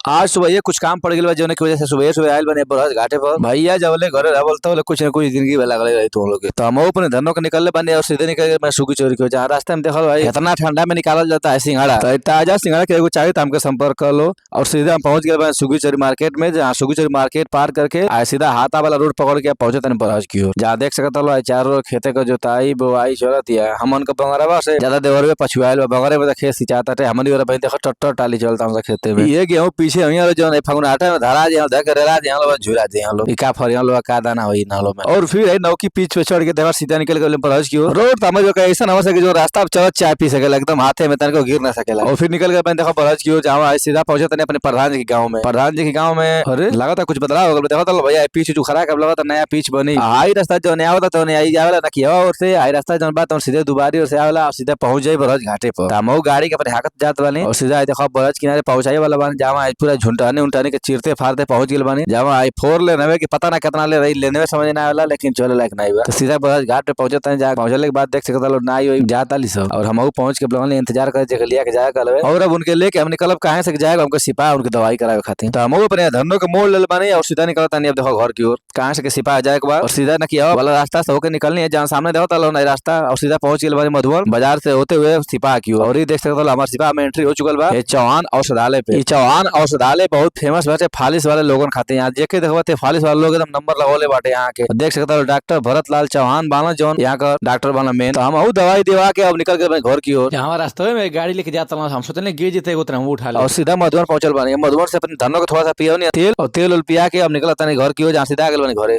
आज सुबह ये कुछ काम पड़ गया जो की वजह से सुबह सुबह आयल बने बरस घाटे पर भैया जब ले घरे बोलता बोले कुछ न कुछ जिंदगी में लगले रही तुम लोग के तो हम अपने धनों के निकलने बने और सीधे निकल के मैं सुगी चोरी को जहाँ रास्ते में देखल भाई इतना ठंडा में निकाला जाता है सिंघाड़ा तो ताजा सिंघाड़ा के एगो चाहिए तो हमके संपर्क कर लो और सीधे हम पहुंच गए सुगी चोरी मार्केट में जहाँ सुगी चोरी मार्केट पार करके सीधा हाथा वाला रोड पकड़ के पहुंचे तन बरस की ओर जहाँ देख सकता लो चारों खेते का जोताई बोआई चलत है हमन का बंगरवा से ज्यादा देवर में पछुआल बंगरे में खेत सिंचाता थे हमनी वाला देखो ट्रैक्टर टाली चलता हम खेते में ये गेहूं पीछे हम जो फगुन आटा में धरा जे धर के रेला जे लो झुरा जे लो इका फरिया लो का दाना होई ना लो में और फिर है नौकी पीछ पे चढ़ के देखा सीधा निकल के परहज की रोड तमझ के ऐसा नवा से जो रास्ता चल चाय पी सकेला एकदम हाथे में तन को गिर ना सकेला और फिर निकल के मैंने देखा परहज की जहां सीधा पहुंचे तने अपने प्रधान जी के गांव में प्रधान जी के गांव में अरे लगा था कुछ बदलाव हो गया देखा था भैया पीछ जो खरा कर लगा था नया पीछ बनी हाई रास्ता जो नया होता तो नया आवेला ना किया और से हाई रास्ता जन बात सीधे दुबारी और से आवेला सीधे पहुंच जाए बरहज घाटे पर तमो गाड़ी के पर हाकत जात वाले और सीधा देखा बरहज किनारे पहुंचाए वाला बन जहां पूरा झुंटाने उंटाने के चिरते फारते पहुंच गए बानी जब आई फोर ले नवे की पता ना कितना ले रही लेने में समझ ना आवेला लेकिन चले लायक नहीं हुआ तो सीधा बस घाट पे पहुंचते हैं जा पहुंचने के बाद देख सकता लोग ना ही जाता ली सब और हम पहुंच के ब्लॉन इंतजार कर जगह लिया के जाया कल और अब उनके लेके हम निकलब कहां से जाएगा हमको सिपाही उनकी दवाई करावे खातिर तो हम अपने धरनों के मोड़ ले बानी और सीधा निकलता नहीं अब देखो घर की ओर कहां से सिपाही जाए के बाद और सीधा ना किया वाला रास्ता से होकर निकलनी है जहां सामने देखो लो नई रास्ता और सीधा पहुंच गए मधुबन बाजार से होते हुए सिपाही की ओर और ये देख सकता लो हमारे सिपाही में एंट्री हो चुकल बा चौहान औषधालय पे चौहान औषधालय बहुत फेमस बाटे फालिस वाले लोगन खाते यहाँ देखे देखते फालिस वाले लोग एकदम नंबर लगौले बाटे यहाँ के देख सकता हो डॉक्टर भरत लाल चौहान बाना जौन यहाँ का डॉक्टर बना मेन तो हम दवाई दिवा के अब निकल गए घर की ओर यहाँ रास्ते में गाड़ी लेके जाता हम सोचने गिर जीते हम उठा ले और सीधा मधुबन पहुंचल बने मधुबन से अपने धनों को थोड़ा सा पिया तेल और तेल पिया के अब निकलता नहीं घर की ओर जहाँ सीधा गए घरे।